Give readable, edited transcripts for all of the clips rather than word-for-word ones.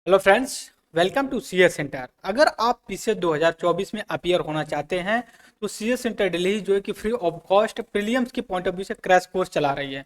Hello friends, welcome to CS centre. अगर आप PCS 2024 में अपीयर होना चाहते हैं तो सीएस सेंटर दिल्ली जो है कि फ्री ऑफ कॉस्ट प्रीलियम्स के पॉइंट ऑफ व्यू से क्रैश कोर्स चला रही है।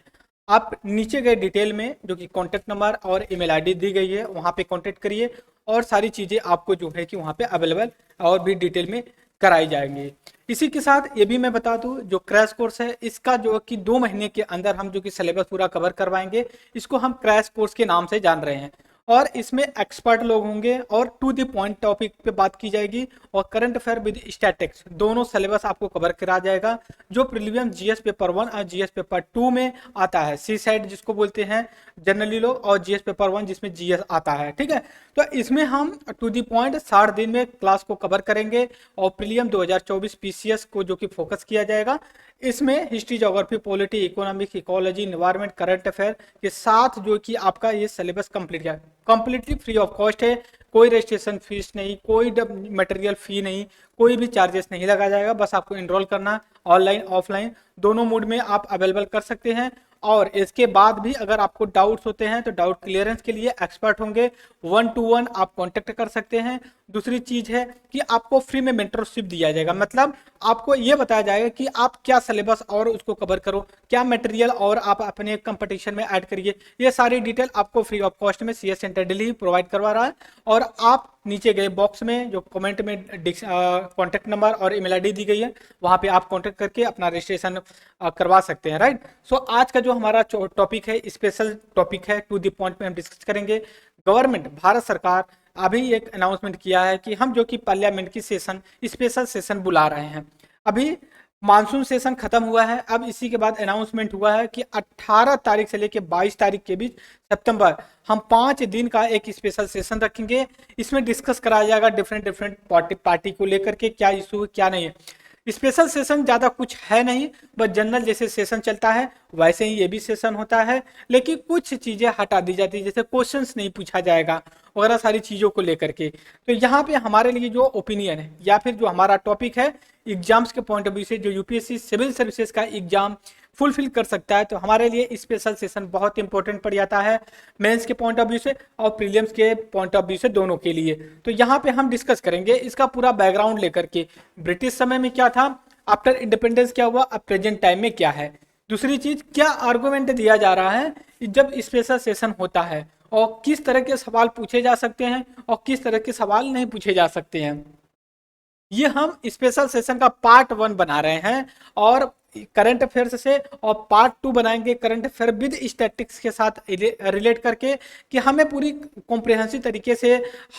आप नीचे गए डिटेल में जो कि कॉन्टैक्ट नंबर और ईमेल आईडी दी गई है वहाँ पे कॉन्टैक्ट करिए और सारी चीज़ें आपको जो है कि वहाँ पे अवेलेबल और भी डिटेल में कराई जाएंगी। इसी के साथ ये भी मैं बता दूं, जो क्रैश कोर्स है इसका जो कि 2 महीने के अंदर हम जो कि सिलेबस पूरा कवर करवाएंगे। इसको हम क्रैश कोर्स के नाम से जान रहे हैं और इसमें एक्सपर्ट लोग होंगे और टू द पॉइंट टॉपिक पे बात की जाएगी और करंट अफेयर विद स्टैटिक्स दोनों सिलेबस आपको कवर करा जाएगा जो प्रीलियम जीएस पेपर 1 और जीएस पेपर 2 में आता है। सी साइड जिसको बोलते हैं जनरली लोग, और जीएस पेपर 1 जिसमें जीएस आता है। ठीक है, तो इसमें हम टू दी पॉइंट 60 दिन में क्लास को कवर करेंगे और प्रीलियम 2024 पीसीएस को जो कि फोकस किया जाएगा। इसमें history, geography, polity, economics, ecology, environment, current affair के साथ जो कि आपका ये सिलेबस कंप्लीट किया, कंप्लीटली फ्री ऑफ कॉस्ट है। कोई रजिस्ट्रेशन फीस नहीं, कोई मटेरियल फी नहीं, कोई भी चार्जेस नहीं लगा जाएगा। बस आपको इनरोल करना, ऑनलाइन ऑफलाइन दोनों मोड में आप अवेलेबल कर सकते हैं। और इसके बाद भी अगर आपको डाउट्स होते हैं तो डाउट क्लियरेंस के लिए एक्सपर्ट होंगे, 1-to-1 आप कांटेक्ट कर सकते हैं। दूसरी चीज है कि आपको फ्री में मेंटरशिप दिया जाएगा, मतलब आपको ये बताया जाएगा कि आप क्या सिलेबस और उसको कवर करो, क्या मटेरियल और आप अपने कंपटीशन में ऐड करिए। ये सारी डिटेल आपको फ्री ऑफ कॉस्ट में सीएस सेंटर दिल्ली प्रोवाइड करवा रहा है। और आप नीचे गए बॉक्स में जो कमेंट में कॉन्टैक्ट नंबर और ईमेल आईडी दी गई है वहां पे आप कॉन्टैक्ट करके अपना रजिस्ट्रेशन करवा सकते हैं। राइट, सो आज का जो हमारा टॉपिक है स्पेशल टॉपिक है, टू द पॉइंट में हम डिस्कस करेंगे। गवर्नमेंट भारत सरकार अभी एक अनाउंसमेंट किया है कि हम जो कि पार्लियामेंट की सेशन स्पेशल सेशन बुला रहे हैं। अभी मानसून सेशन खत्म हुआ है, अब इसी के बाद अनाउंसमेंट हुआ है कि 18 तारीख से लेकर 22 तारीख के बीच सितंबर हम 5 दिन का एक स्पेशल सेशन रखेंगे। इसमें डिस्कस कराया जाएगा डिफरेंट डिफरेंट पार्टी को लेकर के क्या इशू है क्या नहीं है। स्पेशल सेशन ज़्यादा कुछ है नहीं, बस जनरल जैसे सेशन चलता है वैसे ही ये भी सेशन होता है, लेकिन कुछ चीज़ें हटा दी जाती है, जैसे क्वेश्चंस नहीं पूछा जाएगा वगैरह सारी चीज़ों को लेकर के। तो यहाँ पे हमारे लिए जो ओपिनियन है या फिर जो हमारा टॉपिक है एग्जाम्स के पॉइंट ऑफ व्यू से, जो यूपीएससी सिविल सर्विसेज का एग्जाम फुलफिल कर सकता है, तो हमारे लिए स्पेशल सेशन बहुत इंपॉर्टेंट पड़ जाता है मेंस के पॉइंट ऑफ व्यू से और प्रीलिम्स के पॉइंट ऑफ व्यू से, दोनों के लिए। तो यहाँ पे हम डिस्कस करेंगे इसका पूरा बैकग्राउंड लेकर के, ब्रिटिश समय में क्या था, आफ्टर इंडिपेंडेंस क्या हुआ, अब प्रेजेंट टाइम में क्या है। दूसरी चीज, क्या आर्गुमेंट दिया जा रहा है जब स्पेशल सेशन होता है और किस तरह के सवाल पूछे जा सकते हैं और किस तरह के सवाल नहीं पूछे जा सकते हैं। ये हम स्पेशल सेशन का पार्ट 1 बना रहे हैं और करंट अफेयर्स से, और पार्ट 2 बनाएंगे करंट अफेयर विद स्टैटिक्स के साथ रिलेट करके, कि हमें पूरी कॉम्प्रिहेंसिव तरीके से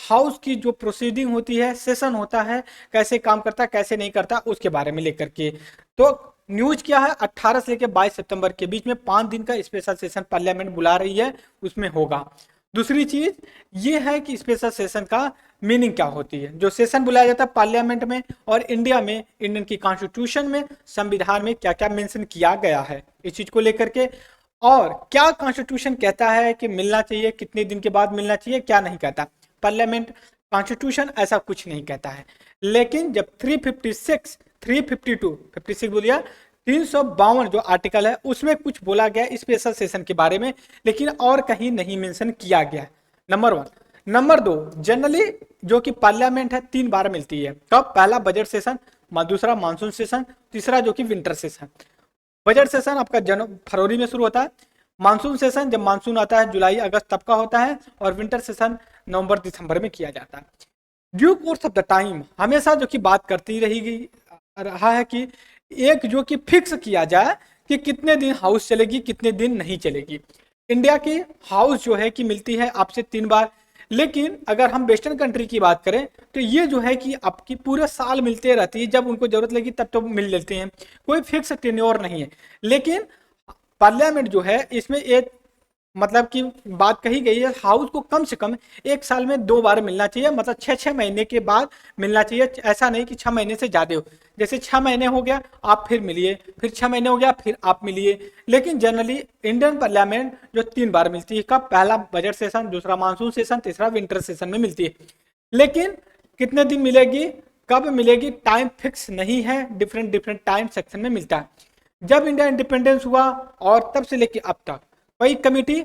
हाउस की जो प्रोसीडिंग होती है, सेशन होता है, कैसे काम करता है कैसे नहीं करता, उसके बारे में लेकर के। तो न्यूज क्या है, 18 से लेकर 22 सितंबर के बीच में 5 दिन का स्पेशल सेशन पार्लियामेंट बुला रही है, उसमें होगा। दूसरी चीज ये है कि स्पेशल सेशन का मीनिंग क्या होती है। जो सेशन बुलाया जाता है पार्लियामेंट में और इंडिया में, इंडियन की कॉन्स्टिट्यूशन में, संविधान में क्या क्या मेंशन किया गया है इस चीज को लेकर के, और क्या कॉन्स्टिट्यूशन कहता है कि मिलना चाहिए, कितने दिन के बाद मिलना चाहिए, क्या नहीं कहता। पार्लियामेंट कॉन्स्टिट्यूशन ऐसा कुछ नहीं कहता है, लेकिन जब 356 352 56 बोलिए 352 जो आर्टिकल है उसमें कुछ बोला गया स्पेशल सेशन के बारे में, लेकिन और कहीं नहीं मेंशन किया गया। नंबर 1। नंबर 2, जनरली जो कि पार्लियामेंट है 3 बार मिलती है। कब? पहला बजट सेशन, दूसरा मानसून सेशन, तीसरा जो कि विंटर सेशन। बजट सेशन आपका फरवरी में शुरू होता है, मानसून सेशन जब मानसून आता है जुलाई अगस्त तब का होता है, और विंटर सेशन नवंबर दिसंबर में किया जाता है। Due course of the time हमेशा जो कि बात करती रहेगी रहा है कि एक जो कि फिक्स किया जाए कि कितने दिन हाउस चलेगी कितने दिन नहीं चलेगी। इंडिया की हाउस जो है कि मिलती है आपसे 3 बार, लेकिन अगर हम वेस्टर्न कंट्री की बात करें तो ये जो है कि आपकी पूरे साल मिलते रहती है, जब उनको जरूरत लगी तब तो मिल लेते हैं, कोई फिक्स टेन्योर नहीं है। लेकिन पार्लियामेंट जो है इसमें एक मतलब कि बात कही गई है, हाउस को कम से कम एक साल में 2 बार मिलना चाहिए, मतलब 6-6 महीने के बाद मिलना चाहिए। ऐसा नहीं कि 6 महीने से ज्यादा हो, जैसे 6 महीने हो गया आप फिर मिलिए, फिर 6 महीने हो गया फिर आप मिलिए। लेकिन जनरली इंडियन पार्लियामेंट जो 3 बार मिलती है, कब? पहला बजट सेशन, दूसरा मानसून सेशन, तीसरा विंटर सेशन में मिलती है। लेकिन कितने दिन मिलेगी, कब मिलेगी, टाइम फिक्स नहीं है, डिफरेंट डिफरेंट टाइम सेक्शन में मिलता है। जब इंडिया इंडिपेंडेंस हुआ और तब से लेके अब तक कई कमेटी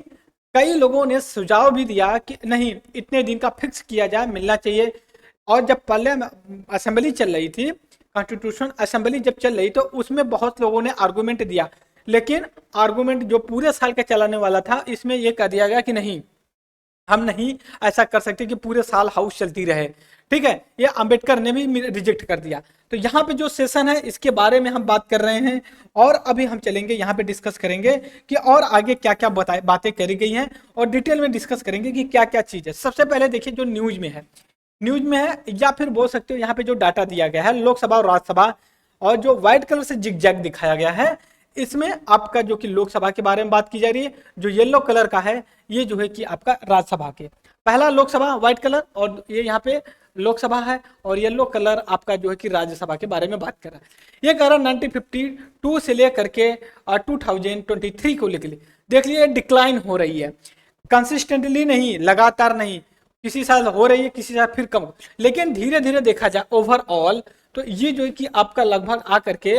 कई लोगों ने सुझाव भी दिया कि नहीं, इतने दिन का फिक्स किया जाए, मिलना चाहिए। और जब पार्लियामेंट असेंबली चल रही थी, कॉन्स्टिट्यूशन असेंबली जब चल रही, तो उसमें बहुत लोगों ने आर्गूमेंट दिया, लेकिन आर्गूमेंट जो पूरे साल का चलाने वाला था, इसमें यह कह दिया गया कि नहीं, हम नहीं ऐसा कर सकते कि पूरे साल हाउस चलती रहे। ठीक है, ये अंबेडकर ने भी रिजेक्ट कर दिया। तो यहाँ पे जो सेशन है इसके बारे में हम बात कर रहे हैं, और अभी हम चलेंगे यहाँ पे डिस्कस करेंगे कि और आगे क्या क्या बातें करी गई हैं, और डिटेल में डिस्कस करेंगे कि क्या क्या चीज़ है। सबसे पहले देखिए जो न्यूज में है, या फिर बोल सकते हो यहाँ पे जो डाटा दिया गया है लोकसभा और राज्यसभा, और जो व्हाइट कलर से जिगजैग दिखाया गया है, इसमें आपका जो कि लोकसभा के बारे में बात की जा रही है, जो येलो कलर का है ये जो है कि आपका राज्यसभा के, पहला लोकसभा व्हाइट कलर, और ये यहाँ पे लोकसभा है, और येलो कलर आपका जो है कि राज्यसभा के बारे में बात कर रहा है। ये कह रहा है 1952 से लेकर के 2023 को लेकर देख लिए डिक्लाइन हो रही है, कंसिस्टेंटली नहीं, लगातार नहीं, किसी साल हो रही है, किसी साल फिर कम, लेकिन धीरे धीरे देखा जाए ओवरऑल तो ये जो है कि आपका लगभग आकर के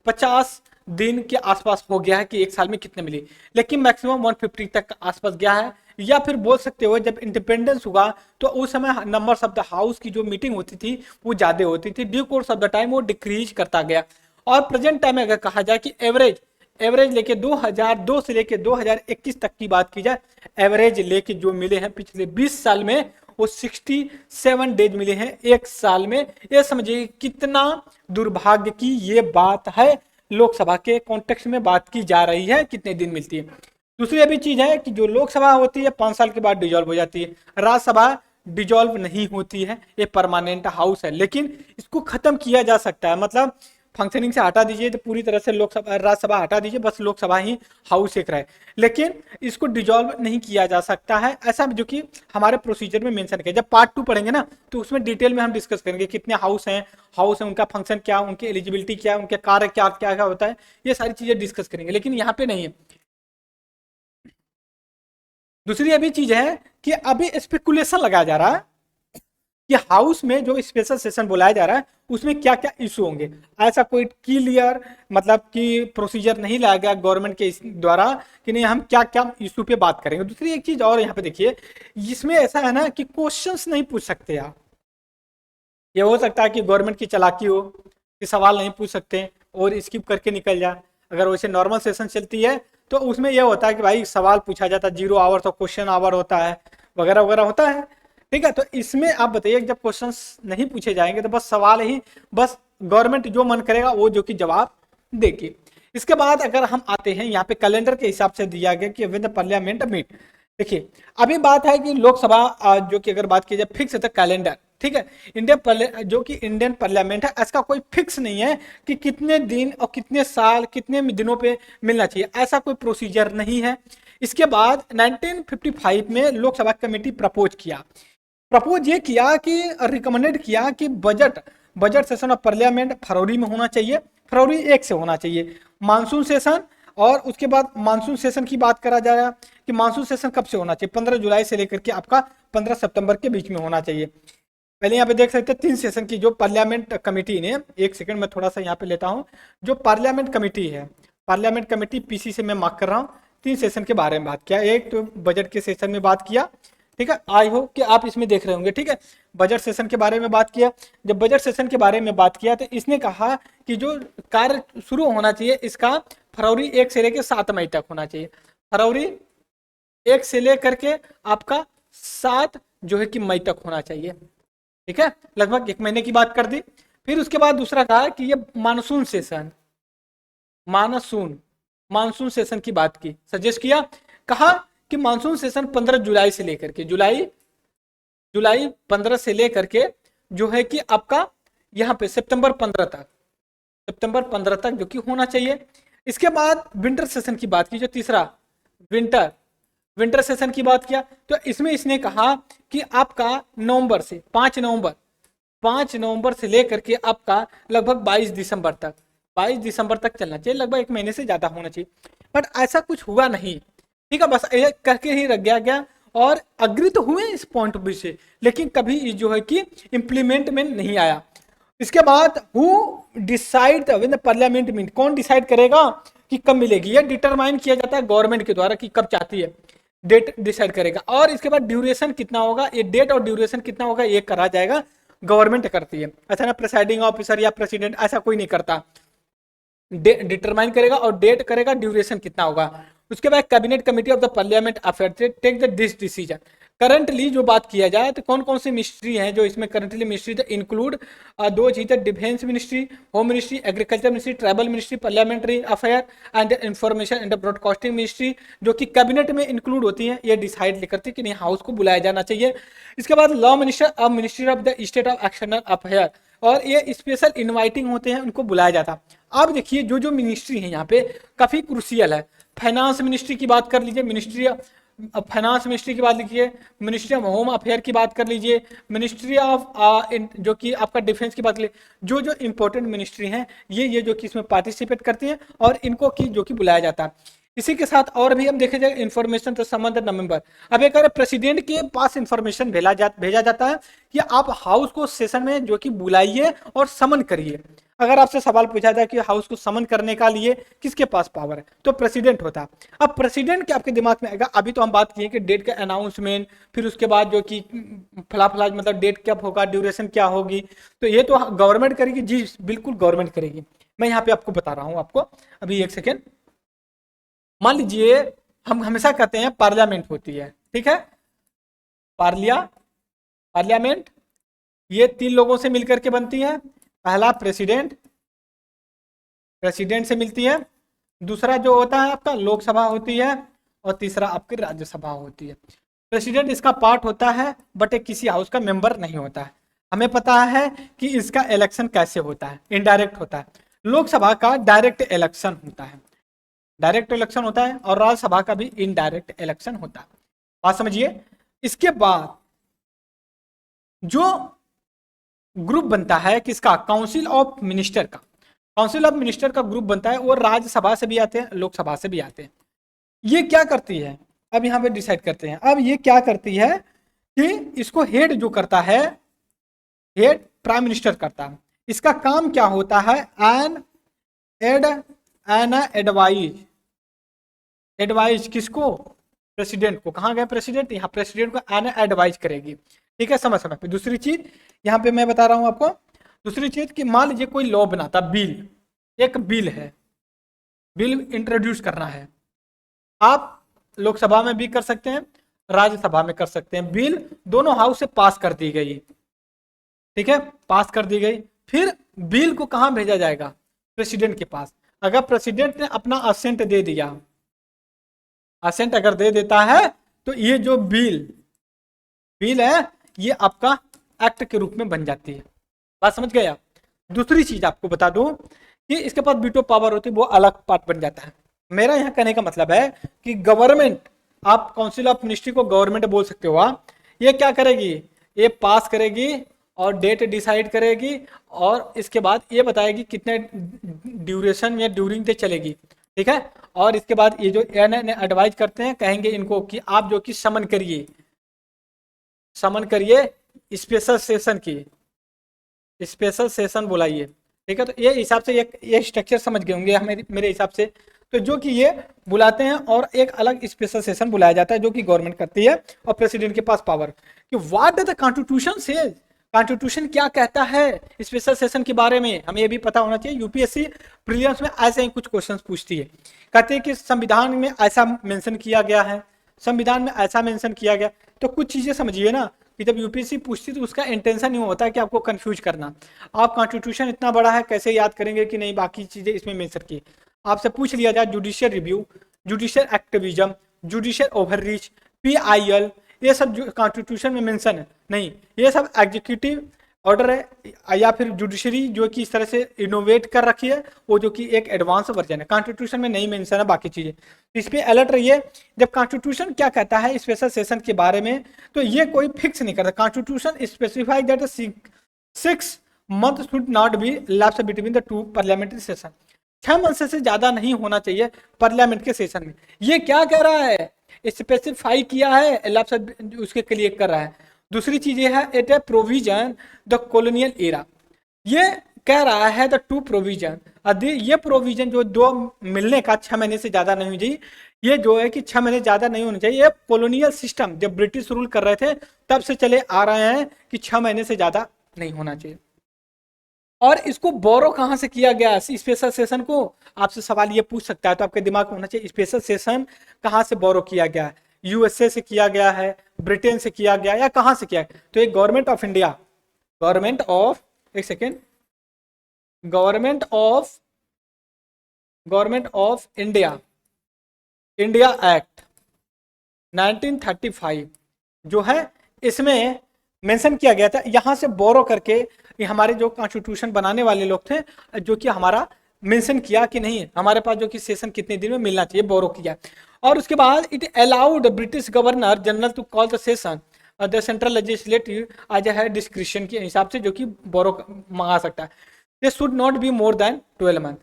50 दिन के आसपास हो गया है कि एक साल में कितने मिली, लेकिन मैक्सिमम 150 तक आसपास गया है। या फिर बोल सकते हो जब इंडिपेंडेंस हुआ तो उस समय नंबर ऑफ द हाउस की जो मीटिंग होती थी वो ज्यादा होती थी, due course of the time वो डिक्रीज करता गया। और प्रेजेंट टाइम में अगर कहा जाए कि एवरेज लेके 2002 से लेके 2021 तक की बात की जाए, एवरेज लेके जो मिले हैं पिछले 20 साल में वो 67 डेज मिले हैं एक साल में। ये समझिए कितना दुर्भाग्य की ये बात है, लोकसभा के कॉन्टेक्स्ट में बात की जा रही है कितने दिन मिलती है। दूसरी अभी चीज है कि जो लोकसभा होती है 5 साल के बाद डिजॉल्व हो जाती है, राज्यसभा डिजॉल्व नहीं होती है, ये परमानेंट हाउस है, लेकिन इसको खत्म किया जा सकता है, मतलब फंक्शनिंग से हटा दीजिए तो पूरी तरह से लोकसभा राज्यसभा हटा दीजिए, बस लोकसभा ही हाउस एक रहे, लेकिन इसको डिजॉल्व नहीं किया जा सकता है, ऐसा जो कि हमारे प्रोसीजर में मेंशन किया। जब पार्ट 2 पढ़ेंगे ना तो उसमें डिटेल में हम डिस्कस करेंगे कितने हाउस हैं, उनका फंक्शन क्या, उनकी एलिजिबिलिटी क्या, उनके कार्य क्या क्या क्या होता है, ये सारी चीजें डिस्कस करेंगे, लेकिन यहाँ पे नहीं है। दूसरी अभी चीज है कि अभी स्पेकुलेशन लगाया जा रहा है कि हाउस में जो स्पेशल सेशन बुलाया जा रहा है उसमें क्या क्या इशू होंगे, ऐसा कोई क्लियर मतलब कि प्रोसीजर नहीं लाया गया गवर्नमेंट के द्वारा कि नहीं हम क्या क्या इशू पे बात करेंगे। दूसरी एक चीज और यहाँ पे देखिए, इसमें ऐसा है ना कि क्वेश्चंस नहीं पूछ सकते आप, ये हो सकता है कि गवर्नमेंट की चालाकी हो कि सवाल नहीं पूछ सकते और स्किप करके निकल जाए। अगर वैसे नॉर्मल सेशन चलती है तो उसमें यह होता है कि भाई सवाल पूछा जाता है, 0 आवर तो क्वेश्चन आवर होता है, वगैरह वगैरह होता है। ठीक है, तो इसमें आप बताइए जब क्वेश्चंस नहीं पूछे जाएंगे तो बस सवाल ही, बस गवर्नमेंट जो मन करेगा वो जो कि जवाब देगी। इसके बाद अगर हम आते हैं यहाँ पे कैलेंडर के हिसाब से दिया गया कि विद पार्लियामेंट मीट, देखिए अभी बात है कि लोकसभा जो कि अगर बात की जाए फिक्स है तो कैलेंडर, ठीक है, जो कि इंडियन पार्लियामेंट है इसका कोई फिक्स नहीं है कि कितने दिन और कितने साल कितने दिनों पे मिलना चाहिए, ऐसा कोई प्रोसीजर नहीं है। इसके बाद 1955 में लोकसभा कमेटी प्रपोज ये किया कि रिकमेंडेड किया कि बजट सेशन ऑफ पार्लियामेंट फरवरी में होना चाहिए, फरवरी 1 से होना चाहिए। मानसून सेशन, और उसके बाद मानसून सेशन की बात करा जाएगा कि मानसून सेशन कब से होना चाहिए, 15 जुलाई से लेकर के आपका 15 सितंबर के बीच में होना चाहिए। पहले यहाँ पे देख सकते हैं 3 सेशन की जो पार्लियामेंट कमेटी ने, एक सेकंड में थोड़ा सा यहाँ पे लेता हूँ, जो पार्लियामेंट कमेटी है, पार्लियामेंट कमेटी पीसी से मैं मार्क कर रहा हूँ, 3 सेशन के बारे में बात किया। एक तो बजट के सेशन में बात किया, ठीक है, आई होप कि आप इसमें देख रहे होंगे, ठीक है, बजट सेशन के बारे में बात किया। जब बजट सेशन के बारे में बात किया तो इसने कहा कि जो कार्य शुरू होना चाहिए इसका फरवरी 1 से लेकर 7 मई तक होना चाहिए, फरवरी 1 से लेकर के आपका 7 जो है कि मई तक होना चाहिए, ठीक है, लगभग 1 महीने की बात कर दी। फिर उसके बाद दूसरा कहा कि ये मानसून सेशन, मानसून सेशन की बात की, सजेस्ट किया, कहा कि मानसून सेशन 15 जुलाई से लेकर के जुलाई 15 से लेकर के जो है कि आपका यहाँ पे सितंबर 15 तक जो कि होना चाहिए। इसके बाद विंटर सेशन की बात की, जो तीसरा विंटर सेशन की बात किया, तो इसमें इसने कहा कि आपका नवंबर से 5 नवंबर से लेकर के आपका लगभग 22 दिसंबर तक चलना चाहिए, लगभग 1 महीने से ज्यादा होना चाहिए। बट ऐसा कुछ हुआ नहीं, ठीक है, बस ये करके ही रख गया और अग्री तो हुए इस पॉइंट ऑफ व्यू से, लेकिन कभी जो है कि इंप्लीमेंट में नहीं आया। इसके बाद who decide when the parliament meet, कौन डिसाइड करेगा कि कब मिलेगी, यह डिटरमाइन किया जाता है गवर्नमेंट के द्वारा कि कब चाहती है। डेट डिसाइड करेगा। और इसके बाद ड्यूरेशन कितना होगा, ये डेट और ड्यूरेशन कितना होगा ये करा जाएगा, गवर्नमेंट करती है। अच्छा ना, प्रेसाइडिंग ऑफिसर या प्रेसिडेंट ऐसा कोई नहीं करता, डिटरमाइन करेगा और डेट करेगा, ड्यूरेशन कितना होगा। उसके बाद cabinet committee of the parliament affair take the this decision. Currently जो बात किया जाए तो कौन कौन सी मिनिस्ट्री हैं जो इसमें करंटली मिनिस्ट्री इंक्लूड दो चीजें, defence ministry, home ministry, agriculture ministry, tribal ministry, parliamentary affair and information and broadcasting ministry, जो कि कैबिनेट में इंक्लूड होती है। ये डिसाइड करती है कि नहीं हाउस को बुलाया जाना चाहिए। इसके बाद लॉ मिनिस्टर अब ministry of the state of external affair, और ये स्पेशल इनवाइटिंग होते हैं, उनको बुलाया जाता है। अब देखिए जो जो मिनिस्ट्री है यहाँ पे काफी क्रूसियल है। फाइनेंस मिनिस्ट्री की बात कर लीजिए, मिनिस्ट्री फाइनेंस मिनिस्ट्री की बात लिखिए, मिनिस्ट्री ऑफ होम अफेयर की बात कर लीजिए, मिनिस्ट्री ऑफ जो कि आपका डिफेंस की बात कर लीजिए। जो जो इंपॉर्टेंट मिनिस्ट्री हैं ये जो कि इसमें पार्टिसिपेट करती हैं और इनको की जो कि बुलाया जाता है। इसी के साथ और भी हम देखे जाए इंफॉर्मेशन तो संबंध नवंबर। अब एक प्रेसिडेंट के पास इंफॉर्मेशन भेजा जाता है कि आप हाउस को सेशन में जो कि बुलाइए और समन करिए। अगर आपसे सवाल पूछा जाए कि हाउस को समन करने का लिए किसके पास पावर है, तो प्रेसिडेंट होता है। अब प्रेसिडेंट के आपके दिमाग में आएगा, अभी तो हम बात किए कि डेट का अनाउंसमेंट, फिर उसके बाद जो कि फला मतलब डेट कब होगा, ड्यूरेशन क्या होगी, तो ये तो गवर्नमेंट करेगी। जी बिल्कुल गवर्नमेंट करेगी। मैं यहाँ पे आपको बता रहा हूँ आपको, अभी एक सेकेंड। मान लीजिए हम हमेशा कहते हैं पार्लियामेंट होती है, ठीक है, पार्लियामेंट ये 3 लोगों से मिलकर के बनती है। पहला प्रेसिडेंट से मिलती है, दूसरा जो होता है आपका लोकसभा होती है, और तीसरा आपकी राज्यसभा होती है। प्रेसिडेंट इसका पार्ट होता है बट एक किसी हाउस का मेंबर नहीं होता है। हमें पता है कि इसका इलेक्शन कैसे होता है, इनडायरेक्ट होता है। लोकसभा का डायरेक्ट इलेक्शन होता है, और राज्यसभा का भी इनडायरेक्ट इलेक्शन होता है। बात समझिए। इसके बाद जो ग्रुप बनता है किसका, काउंसिल ऑफ मिनिस्टर का, ग्रुप बनता है। वो राज्यसभा से भी आते हैं, लोकसभा से भी आते हैं। ये क्या करती है, अब यहाँ पे डिसाइड करते हैं। अब ये क्या करती है कि इसको हेड जो करता है, हेड प्राइम मिनिस्टर करता है। इसका काम क्या होता है, एडवाइज किसको, प्रेसिडेंट को। कहाँ गया प्रेसिडेंट, यहाँ प्रेसिडेंट को एडवाइज करेगी, ठीक है, समय समय पे। दूसरी चीज यहाँ पे मैं बता रहा हूँ आपको, दूसरी चीज कि मान लीजिए कोई लॉ बनाता, एक बिल है, बिल इंट्रोड्यूस करना है। आप लोकसभा में भी कर सकते हैं, राज्यसभा में कर सकते हैं। बिल दोनों हाउस से पास कर दी गई, ठीक है, पास कर दी गई। फिर बिल को कहाँ भेजा जाएगा, प्रेसिडेंट के पास। अगर प्रेसिडेंट ने अपना असेंट दे दिया, असेंट अगर दे देता है, तो ये जो बिल है ये आपका एक्ट के रूप में बन जाती है। बात समझ गए आप। दूसरी चीज आपको बता दूं कि इसके पास वीटो पावर होती है, वो अलग पार्ट बन जाता है। मेरा यहाँ कहने का मतलब है कि गवर्नमेंट, आप काउंसिल ऑफ मिनिस्ट्री को गवर्नमेंट बोल सकते हो। आप ये क्या करेगी, ये पास करेगी और डेट डिसाइड करेगी, और इसके बाद ये बताएगी कितने ड्यूरेशन या ड्यूरिंग तक चलेगी, ठीक है। और इसके बाद ये जो एडवाइज करते हैं, कहेंगे इनको कि आप जो कि समन करिए स्पेशल सेशन बुलाइए, ठीक है। तो ये हिसाब से ये स्ट्रक्चर समझ गए होंगे हमें, मेरे हिसाब से। तो जो कि ये बुलाते हैं और एक अलग स्पेशल सेशन बुलाया जाता है जो कि गवर्नमेंट करती है, और प्रेसिडेंट के पास पावर कि व्हाट द कॉन्स्टिट्यूशन से, कॉन्स्टिट्यूशन क्या कहता है स्पेशल सेशन के बारे में, हमें ये भी पता होना चाहिए। यूपीएससी प्रीलिम्स में ऐसे ही कुछ क्वेश्चंस पूछती है, कहते हैं कि संविधान में ऐसा मेंशन किया गया है, संविधान में ऐसा मेंशन किया गया। तो कुछ चीजें समझिए ना कि जब यूपीएससी पूछती तो उसका इंटेंशन ये होता है कि आपको कंफ्यूज करना। आप कॉन्स्टिट्यूशन इतना बड़ा है कैसे याद करेंगे कि नहीं बाकी चीजें इसमें मेंशन की। आपसे पूछ लिया जाए judicial review, judicial activism, judicial overreach, PIL, ये सब जो कॉन्स्टिट्यूशन में मेंशन है नहीं, ये सब एग्जीक्यूटिव ऑर्डर है या फिर जुडिशरी जो कि इस तरह से इनोवेट कर रखी है, वो जो कि एक एडवांस वर्जन है, कॉन्स्टिट्यूशन में नहीं मेंशन है बाकी चीजें। इस पे अलर्ट रहिए। जब कॉन्स्टिट्यूशन क्या कहता है स्पेशल सेशन के बारे में, तो ये कोई फिक्स नहीं करता। Constitution specified that 6 month should not be lapse between the 2 parliamentary session, 6 month से ज्यादा नहीं होना चाहिए पार्लियामेंट के सेशन में। ये क्या कह रहा है, स्पेसिफाई किया है, लैप्स उसके क्लियर कर रहा है। दूसरी चीज ये है, it A provision the colonial era, ये कह रहा है द 2 प्रोविजन, ये प्रोविजन जो 2 मिलने का 6 महीने से ज्यादा नहीं हुई, ये जो है कि 6 महीने ज्यादा नहीं होने चाहिए। ये कॉलोनियल सिस्टम जब ब्रिटिश रूल कर रहे थे तब से चले आ रहे हैं कि 6 महीने से ज्यादा नहीं होना चाहिए। और इसको बोरो कहाँ से किया गया स्पेशल सेशन को, आपसे सवाल ये पूछ सकता है, तो आपके दिमाग में होना चाहिए स्पेशल सेशन कहाँ से बोरो किया गया है। यूएसए से किया गया है, ब्रिटेन से किया गया, या कहाँ से किया है? तो एक government of India, government of, एक second, government of, government of India, India act 1935 जो है, इसमें मेंशन किया गया था, यहां से बोरो करके ये हमारे जो कॉन्स्टिट्यूशन बनाने वाले लोग थे, जो कि हमारा मेंशन किया कि नहीं हमारे पास जो कि सेशन कितने दिन में मिलना चाहिए, बोरो किया। और उसके बाद it allowed British governor general to call the session the central legislative आज है डिस्क्रिप्शन के हिसाब से, जो कि बोरो मंगा सकता है। They should not be more than 12 month.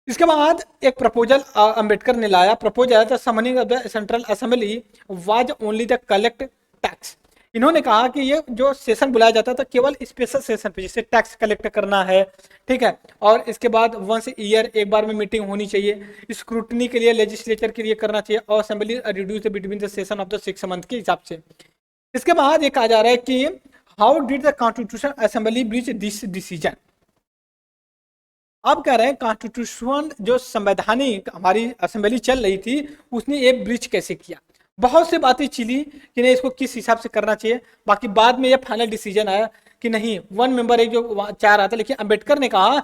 इसके बाद एक प्रपोजल अंबेडकर ने लाया, proposal the summoning of the central assembly was only the collect tax. इन्होंने कहा कि ये जो सेशन बुलाया जाता था केवल स्पेशल सेशन पे, जिससे टैक्स कलेक्ट करना है, ठीक है, और इसके बाद वंस ईयर एक बार में मीटिंग होनी चाहिए, स्क्रूटनी के लिए लेजिस्लेचर के लिए करना चाहिए, और assembly reduce between the session of the 6 month के हिसाब से। इसके बाद ये कहा जा रहा है कि how did the constitution assembly breach this decision. अब कह रहे हैं कॉन्स्टिट्यूशन जो संवैधानिक हमारी असेंबली चल रही थी उसने ये ब्रीच कैसे किया। बहुत सी बातें चली कि नहीं इसको किस हिसाब से करना चाहिए, बाकी बाद में ये फाइनल डिसीजन आया कि नहीं, वन मेंबर एक जो चाह रहा था, लेकिन अंबेडकर ने कहा,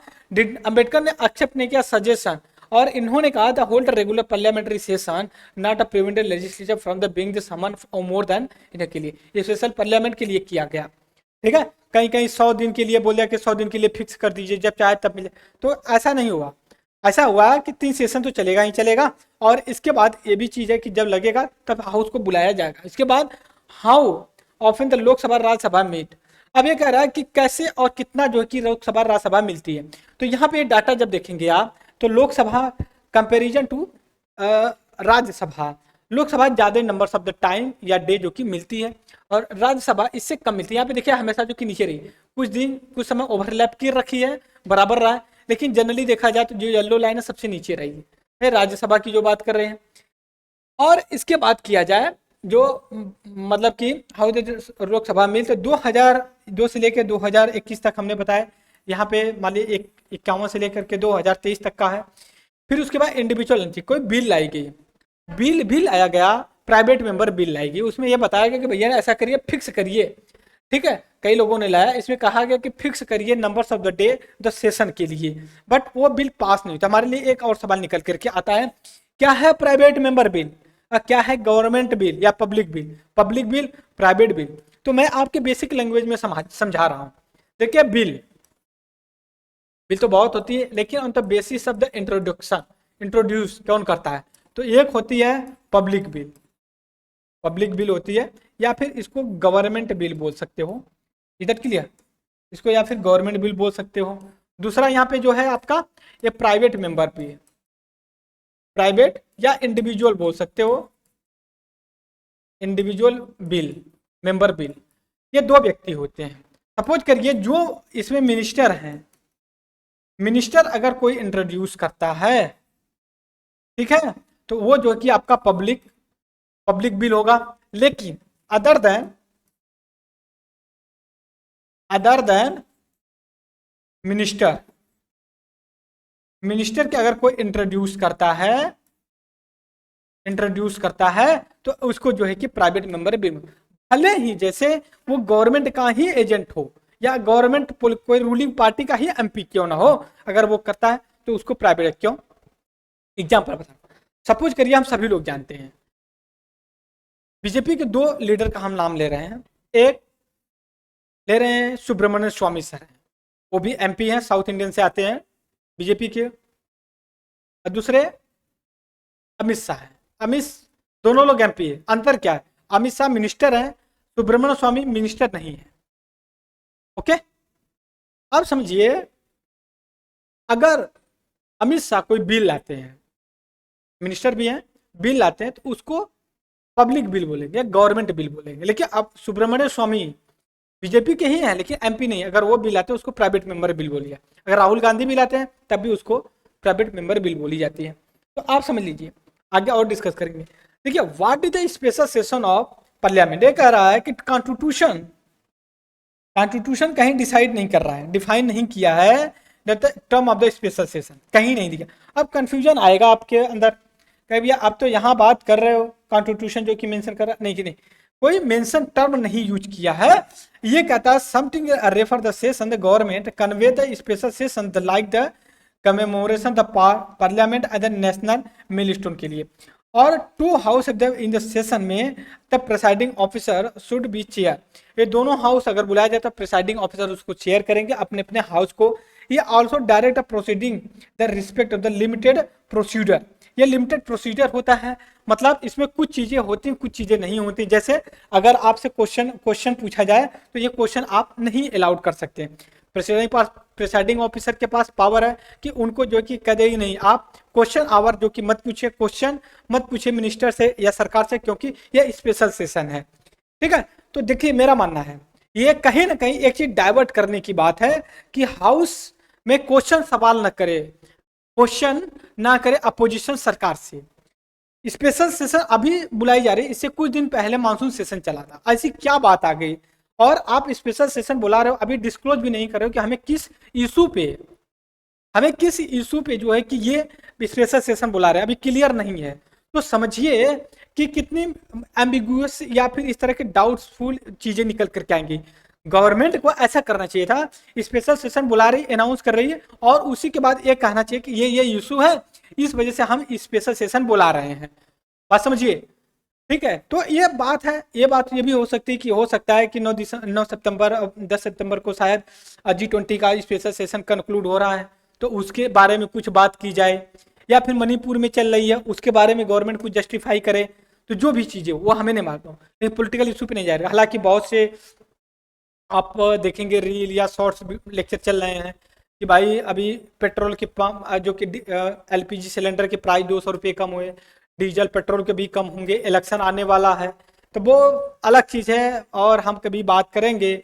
अंबेडकर ने एक्सेप्ट नहीं किया सजेशन, और इन्होंने कहा था hold regular parliamentary session not a prevented legislature from the being the summon more than इनके लिए, ये स्पेशल पार्लियामेंट के लिए किया गया, ठीक है। कहीं कहीं 100 दिन के लिए बोल दिया कि 100 दिन के लिए फिक्स कर दीजिए, जब चाहे तब मिले, तो ऐसा नहीं हुआ। ऐसा हुआ कि 3 सेशन तो चलेगा ही चलेगा, और इसके बाद ये भी चीज है कि जब लगेगा तब हाउस को बुलाया जाएगा। इसके बाद how often the Lok Sabha Rajya Sabha meet. अब ये कह रहा है कि कैसे और कितना जो है कि लोकसभा राज्यसभा मिलती है। तो यहाँ पे डाटा जब देखेंगे आप, तो लोकसभा कंपेरिजन टू राज्यसभा, लोकसभा ज्यादा नंबर ऑफ द टाइम या डे जो कि मिलती है, और राज्यसभा इससे कम मिलती है। यहाँ पे देखिए हमेशा जो कि नीचे रही, कुछ दिन कुछ समय ओवरलैप की रखी है, बराबर रहा है, लेकिन जनरली देखा जाए तो जो येलो लाइन है सबसे नीचे रही है, राज्यसभा की जो बात कर रहे हैं। और इसके बाद किया जाए जो मतलब कि हाउ लोकसभा मिल, तो 2002 से लेकर 2021 तक हमने बताया, यहाँ पे मान ली 51 से लेकर के 2023 तक का है। फिर उसके बाद इंडिविजुअल कोई बिल लाई गई, बिल आया गया, प्राइवेट मेंबर बिल लाएगी, उसमें यह बताया गया कि भैया ऐसा करिए, फिक्स करिए, ठीक है। कई लोगों ने लाया, इसमें कहा गया कि फिक्स करिए numbers of the day the session के लिए, बट वो बिल पास नहीं हुआ। हमारे लिए एक और सवाल निकल करके आता है, क्या है प्राइवेट मेंबर बिल, क्या है गवर्नमेंट बिल या public bill, public bill, private bill. तो मैं आपके बेसिक लैंग्वेज में समझा रहा हूं। देखिए बिल तो बहुत होती है, लेकिन on the basis of the introduce कौन करता है, तो एक होती है पब्लिक बिल, पब्लिक बिल होती है, या फिर इसको गवर्नमेंट बिल बोल सकते हो, इधर क्लियर, इसको या फिर गवर्नमेंट बिल बोल सकते हो। दूसरा यहाँ पे जो है आपका ये प्राइवेट मेंबर बिल, प्राइवेट या इंडिविजुअल बोल सकते हो, इंडिविजुअल बिल, मेंबर बिल, ये 2 व्यक्ति होते हैं। सपोज करिए जो इसमें मिनिस्टर हैं, मिनिस्टर अगर कोई इंट्रोड्यूस करता है, ठीक है, तो वो जो कि आपका पब्लिक बिल होगा। लेकिन अदर देन मिनिस्टर के अगर कोई इंट्रोड्यूस करता है तो उसको जो है कि प्राइवेट मेंबर बिल, भले ही जैसे वो गवर्नमेंट का ही एजेंट हो या गवर्नमेंट कोई रूलिंग पार्टी का ही एमपी क्यों ना हो, अगर वो करता है तो उसको प्राइवेट क्यों। एग्जाम्पल बता, सपोज करिए हम सभी लोग जानते हैं बीजेपी के 2 लीडर का हम नाम ले रहे हैं। एक ले रहे हैं सुब्रमण्यम स्वामी सर हैं, वो भी एमपी हैं, साउथ इंडियन से आते हैं बीजेपी के। और दूसरे अमित शाह हैं, दोनों लोग एमपी है। अंतर क्या है, अमित शाह मिनिस्टर हैं, सुब्रमण्यम स्वामी मिनिस्टर नहीं है। ओके, अब समझिए अगर अमित शाह कोई बिल लाते हैं, मिनिस्टर भी हैं, बिल लाते हैं, तो उसको पब्लिक बिल बोलेंगे, गवर्नमेंट बिल बोलेंगे। लेकिन अब सुब्रमण्यम स्वामी बीजेपी के ही हैं लेकिन एमपी नहीं, अगर वो बिल आते हैं उसको प्राइवेट मेंबर बिल बोलिए। अगर राहुल गांधी बिल आते हैं तब भी उसको प्राइवेट मेंबर बिल बोली जाती है। तो आप समझ लीजिए आगे और डिस्कस करेंगे। देखिए what is the special session of parliament, ये कह रहा है कि कॉन्स्टिट्यूशन कहीं डिसाइड नहीं कर रहा है, डिफाइन नहीं किया है the term of the special session, कहीं नहीं दिया। अब कंफ्यूजन आएगा आपके अंदर, कह भैया आप तो यहाँ बात कर रहे हो कॉन्स्टिट्यूशन जो कि मेंशन कर रहा नहीं कि नहीं, कोई मेंशन टर्म नहीं यूज किया है। ये कहता है something refer the session the government convey the special session the like the commemoration the parliament as a national milestone के लिए। और two house in the session में the presiding officer should be chair, ये दोनों house अगर बुलाया जाए तो प्रिसाइडिंग ऑफिसर उसको चेयर करेंगे अपने अपने हाउस को। ये also direct proceeding the respect of the limited procedure, ये लिमिटेड प्रोसीजर होता है, मतलब इसमें कुछ चीजें होती हैं कुछ चीजें नहीं होती। जैसे अगर आपसे क्वेश्चन पूछा जाए तो ये क्वेश्चन आप नहीं अलाउड कर सकते। प्रिसाइडिंग ऑफिसर के पास पावर है कि उनको जो कि कह देगी नहीं आप क्वेश्चन आवर जो कि मत पूछिए, क्वेश्चन मत पूछिए मिनिस्टर से या सरकार से, क्योंकि ये स्पेशल सेशन है। ठीक है, तो देखिए मेरा मानना है ये कहीं ना कहीं एक चीज डाइवर्ट करने की बात है कि हाउस में क्वेश्चन सवाल न करे, क्वेश्चन ना करे अपोजिशन सरकार से। स्पेशल सेशन अभी बुलाई जा रही है, इससे कुछ दिन पहले मानसून सेशन चला था, ऐसी क्या बात आ गई और आप स्पेशल सेशन बुला रहे हो, अभी डिस्क्लोज भी नहीं कर रहे हो कि हमें किस इशू पे जो है कि ये स्पेशल सेशन बुला रहे हैं, अभी क्लियर नहीं है। तो समझिए कि कितनी एम्बिगुअस या फिर इस तरह के डाउटफुल चीजें निकल करके आएंगी। गवर्नमेंट को ऐसा करना चाहिए था, स्पेशल सेशन बुला रही अनाउंस कर रही है और उसी के बाद ये कहना चाहिए कि ये इशू है, इस वजह से हम स्पेशल सेशन बुला रहे हैं। बात समझिए, ठीक है। तो ये बात है, ये बात ये भी हो सकती है कि हो सकता है कि 9 सितंबर 10 सितंबर को शायद G20 का स्पेशल सेशन कंक्लूड हो रहा है, तो उसके बारे में कुछ बात की जाए, या फिर मणिपुर में चल रही है उसके बारे में गवर्नमेंट कुछ जस्टिफाई करे। तो जो भी चीजें वो हमें नहीं मानता हूँ, लेकिन पोलिटिकल इशू पे नहीं जा रहा। हालांकि बहुत से आप देखेंगे रील या शॉर्ट्स लेक्चर चल रहे हैं कि भाई अभी पेट्रोल के पंप जो कि LPG सिलेंडर के प्राइस 200 रुपये कम हुए, डीजल पेट्रोल के भी कम होंगे, इलेक्शन आने वाला है, तो वो अलग चीज़ है। और हम कभी बात करेंगे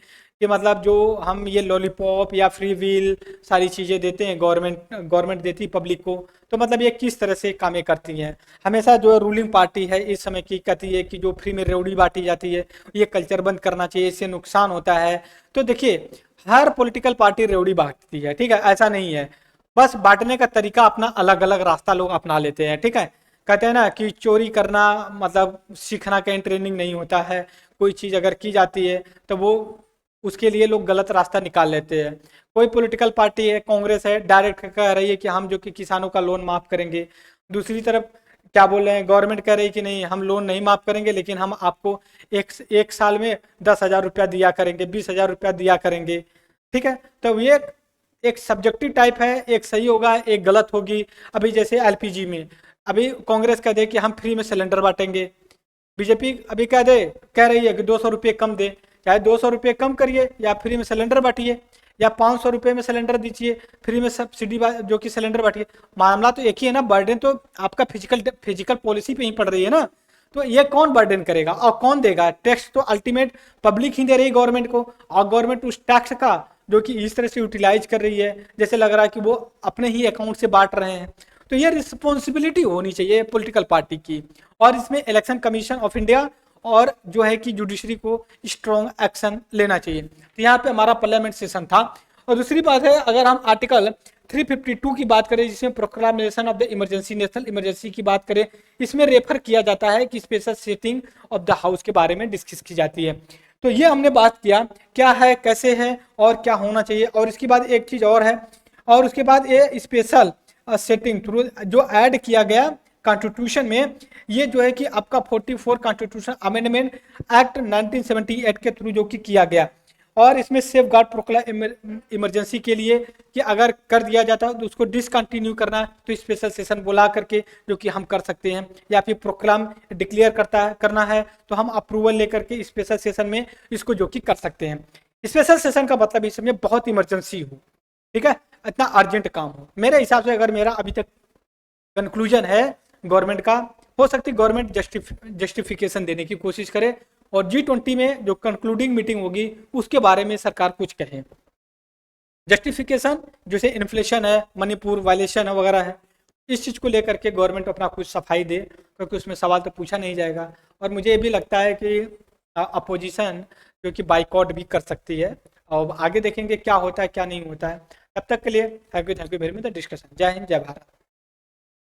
कि मतलब जो हम ये लॉलीपॉप या फ्री व्हील सारी चीज़ें देते हैं, गवर्नमेंट देती है पब्लिक को, तो मतलब ये किस तरह से कामें करती हैं। हमेशा जो रूलिंग पार्टी है इस समय की कहती है कि जो फ्री में रेवड़ी बांटी जाती है ये कल्चर बंद करना चाहिए, इससे नुकसान होता है। तो देखिए हर पॉलिटिकल पार्टी रेवड़ी बांटती है, ठीक है, ऐसा नहीं है, बस बांटने का तरीका अपना अलग अलग रास्ता लोग अपना लेते हैं। ठीक है, कहते हैं ना कि चोरी करना मतलब सीखना कहीं ट्रेनिंग नहीं होता है, कोई चीज़ अगर की जाती है तो वो उसके लिए लोग गलत रास्ता निकाल लेते हैं। कोई पॉलिटिकल पार्टी है, कांग्रेस है, डायरेक्ट कह रही है कि हम जो कि किसानों का लोन माफ करेंगे, दूसरी तरफ क्या बोल रहे हैं, गवर्नमेंट कह रही है कि नहीं हम लोन नहीं माफ करेंगे, लेकिन हम आपको एक साल में 10,000 रुपया दिया करेंगे, 20,000 रुपया दिया करेंगे। ठीक है, तो ये एक सब्जेक्टिव टाइप है, एक सही होगा एक गलत होगी। अभी जैसे LPG में अभी कांग्रेस कह दे कि हम फ्री में सिलेंडर बांटेंगे, बीजेपी अभी कह रही है कि 200 रुपये कम दे, चाहे 200 रुपये कम करिए या फ्री में सिलेंडर बांटिए, या 500 रुपये में सिलेंडर दीजिए, फ्री में सब्सिडी जो कि सिलेंडर बांटिए, मामला तो एक ही है ना, बर्डन तो आपका फिजिकल पॉलिसी पे ही पड़ रही है ना। तो ये कौन बर्डन करेगा और कौन देगा? टैक्स तो अल्टीमेट पब्लिक ही दे रही है गवर्नमेंट को, और गवर्नमेंट उस टैक्स का जो कि इस तरह से यूटिलाइज कर रही है जैसे लग रहा है कि वो अपने ही अकाउंट से बांट रहे हैं। तो ये रिस्पॉन्सिबिलिटी होनी चाहिए पॉलिटिकल पार्टी की, और इसमें इलेक्शन कमीशन ऑफ इंडिया और जो है कि जुडिशरी को स्ट्रॉन्ग एक्शन लेना चाहिए। तो यहाँ पे हमारा पार्लियामेंट सेशन था। और दूसरी बात है, अगर हम आर्टिकल 352 की बात करें जिसमें proclamation of the emergency, national emergency की बात करें, इसमें रेफर किया जाता है कि special setting of the house के बारे में डिस्कस की जाती है। तो ये हमने बात किया क्या है, कैसे है और क्या होना चाहिए। और इसके बाद एक चीज़ और है, और उसके बाद ये स्पेशल सेटिंग थ्रू जो ऐड किया गया कॉन्स्टिट्यूशन में, ये जो है कि आपका 44 कॉन्स्टिट्यूशन अमेंडमेंट एक्ट 1978 के थ्रू जो कि किया गया, और इसमें सेफ गार्ड प्रोक्लेम इमरजेंसी के लिए कि अगर कर दिया जाता है तो उसको डिसकंटिन्यू करना है तो स्पेशल सेशन बुला करके जो कि हम कर सकते हैं, या फिर प्रोक्लाम डिक्लेयर करना है तो हम अप्रूवल लेकर के स्पेशल सेशन में इसको जो कि कर सकते हैं। स्पेशल सेशन का मतलब इसमें बहुत इमरजेंसी हो, ठीक है, इतना अर्जेंट काम हो। मेरे हिसाब से अगर मेरा अभी तक कंक्लूजन है गवर्नमेंट का, हो सकती है गवर्नमेंट जस्टिफिकेशन देने की कोशिश करे और G20 में जो कंक्लूडिंग मीटिंग होगी उसके बारे में सरकार कुछ कहे। जस्टिफिकेशन जैसे इन्फ्लेशन है, मणिपुर वायलेशन है वगैरह है, इस चीज़ को लेकर के गवर्नमेंट अपना कुछ सफाई दे, क्योंकि उसमें सवाल तो पूछा नहीं जाएगा। और मुझे ये भी लगता है कि अपोजिशन जो कि बाइकआउट भी कर सकती है, और आगे देखेंगे क्या होता है क्या नहीं होता है। तब तक के लिए thank you very much the discussion. जय हिंद, जय भारत।